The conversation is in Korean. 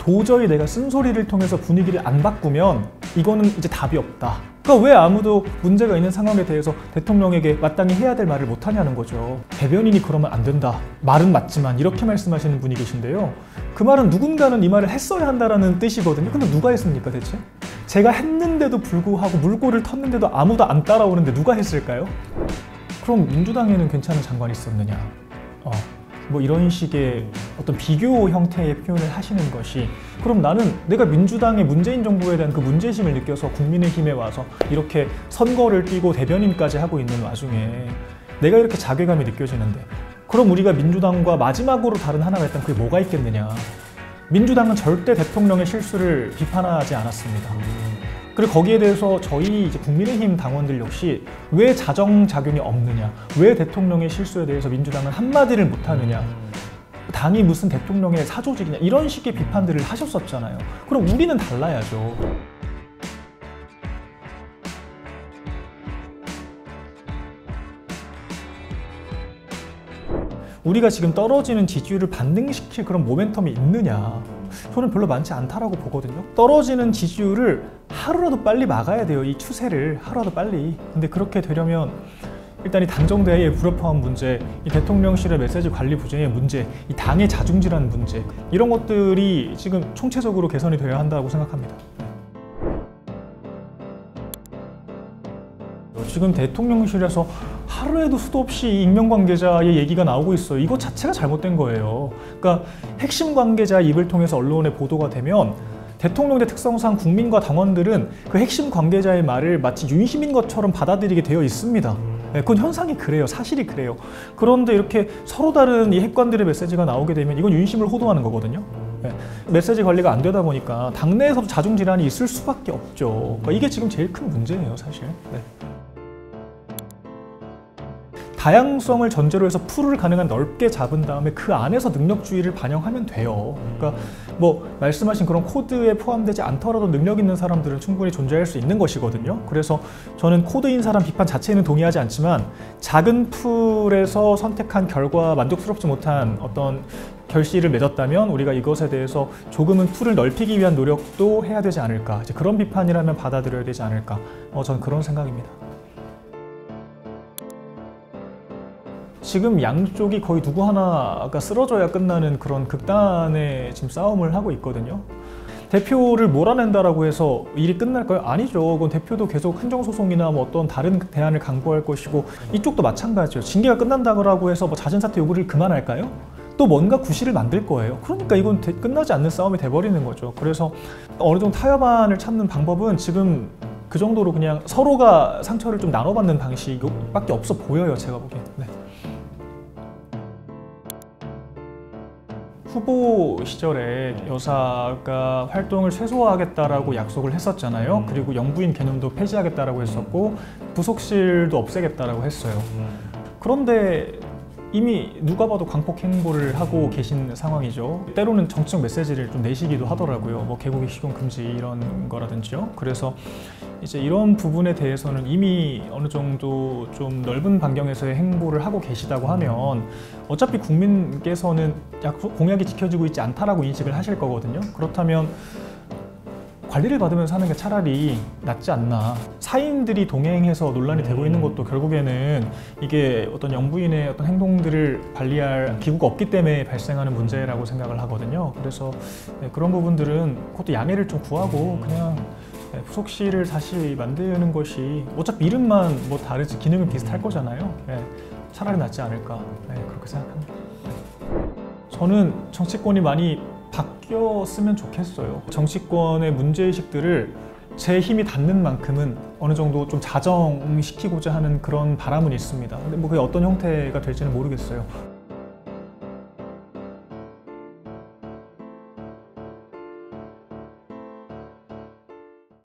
도저히 내가 쓴소리를 통해서 분위기를 안 바꾸면 이거는 이제 답이 없다. 그러니까 왜 아무도 문제가 있는 상황에 대해서 대통령에게 마땅히 해야 될 말을 못하냐는 거죠. 대변인이 그러면 안 된다. 말은 맞지만 이렇게 말씀하시는 분이 계신데요. 그 말은 누군가는 이 말을 했어야 한다는 뜻이거든요. 근데 누가 했습니까 대체? 제가 했는데도 불구하고 물꼬를 텄는데도 아무도 안 따라오는데 누가 했을까요? 그럼 민주당에는 괜찮은 장관이 있었느냐? 뭐 이런 식의 어떤 비교 형태의 표현을 하시는 것이, 그럼 나는 내가 민주당의 문재인 정부에 대한 그 문제심을 느껴서 국민의힘에 와서 이렇게 선거를 뛰고 대변인까지 하고 있는 와중에 내가 이렇게 자괴감이 느껴지는데, 그럼 우리가 민주당과 마지막으로 다른 하나가 있다면 그게 뭐가 있겠느냐. 민주당은 절대 대통령의 실수를 비판하지 않았습니다. 그리고 거기에 대해서 저희 이제 국민의힘 당원들 역시 왜 자정작용이 없느냐, 왜 대통령의 실수에 대해서 민주당은 한마디를 못하느냐, 당이 무슨 대통령의 사조직이냐, 이런 식의 비판들을 하셨었잖아요. 그럼 우리는 달라야죠. 우리가 지금 떨어지는 지지율을 반등시킬 그런 모멘텀이 있느냐, 저는 별로 많지 않다라고 보거든요. 떨어지는 지지율을 하루라도 빨리 막아야 돼요. 이 추세를 하루라도 빨리. 근데 그렇게 되려면 일단 이 당정대의 불협화음 문제, 이 대통령실의 메시지 관리 부재의 문제, 이 당의 자중질환 문제, 이런 것들이 지금 총체적으로 개선이 되어야 한다고 생각합니다. 지금 대통령실에서 하루에도 수도 없이 익명 관계자의 얘기가 나오고 있어요. 이거 자체가 잘못된 거예요. 그러니까 핵심 관계자 입을 통해서 언론에 보도가 되면 대통령의 특성상 국민과 당원들은 그 핵심 관계자의 말을 마치 윤심인 것처럼 받아들이게 되어 있습니다. 그건 현상이 그래요. 사실이 그래요. 그런데 이렇게 서로 다른 이 핵관들의 메시지가 나오게 되면 이건 윤심을 호도하는 거거든요. 메시지 관리가 안 되다 보니까 당내에서도 자중질환이 있을 수밖에 없죠. 그러니까 이게 지금 제일 큰 문제예요, 사실. 다양성을 전제로 해서 풀을 가능한 넓게 잡은 다음에 그 안에서 능력주의를 반영하면 돼요. 그러니까 뭐 말씀하신 그런 코드에 포함되지 않더라도 능력 있는 사람들은 충분히 존재할 수 있는 것이거든요. 그래서 저는 코드인 사람 비판 자체는 동의하지 않지만 작은 풀에서 선택한 결과 만족스럽지 못한 어떤 결실을 맺었다면 우리가 이것에 대해서 조금은 풀을 넓히기 위한 노력도 해야 되지 않을까. 이제 그런 비판이라면 받아들여야 되지 않을까. 저는 그런 생각입니다. 지금 양쪽이 거의 누구 하나가 쓰러져야 끝나는 그런 극단의 지금 싸움을 하고 있거든요. 대표를 몰아낸다라고 해서 일이 끝날까요? 아니죠. 그건 대표도 계속 행정소송이나 뭐 어떤 다른 대안을 강구할 것이고, 이쪽도 마찬가지예요. 징계가 끝난다고 해서 뭐 잦은사퇴 요구를 그만할까요? 또 뭔가 구실을 만들 거예요. 그러니까 이건 끝나지 않는 싸움이 돼버리는 거죠. 그래서 어느 정도 타협안을 찾는 방법은 지금 그 정도로 그냥 서로가 상처를 좀 나눠받는 방식밖에 없어 보여요, 제가 보기엔. 후보 시절에 여사가 활동을 최소화하겠다라고 약속을 했었잖아요. 그리고 영부인 개념도 폐지하겠다라고 했었고 부속실도 없애겠다라고 했어요. 그런데 이미 누가 봐도 광폭 행보를 하고 계신 상황이죠. 때로는 정치적 메시지를 좀 내시기도 하더라고요. 뭐 개국의 식용 금지 이런 거라든지요. 그래서 이제 이런 부분에 대해서는 이미 어느 정도 좀 넓은 반경에서의 행보를 하고 계시다고 하면 어차피 국민께서는 공약이 지켜지고 있지 않다라고 인식을 하실 거거든요. 그렇다면 관리를 받으면서 하는 게 차라리 낫지 않나. 사인들이 동행해서 논란이 되고 있는 것도 결국에는 이게 어떤 영부인의 어떤 행동들을 관리할 기구가 없기 때문에 발생하는 문제라고 생각을 하거든요. 그래서 그런 부분들은 그것도 양해를 좀 구하고 그냥 부속실을 다시 만드는 것이 어차피 이름만 뭐 다르지 기능은 비슷할 거잖아요. 차라리 낫지 않을까. 그렇게 생각합니다. 저는 정치권이 많이 바뀌었으면 좋겠어요. 정치권의 문제의식들을 제 힘이 닿는 만큼은 어느 정도 좀 자정시키고자 하는 그런 바람은 있습니다. 근데 뭐 그게 어떤 형태가 될지는 모르겠어요.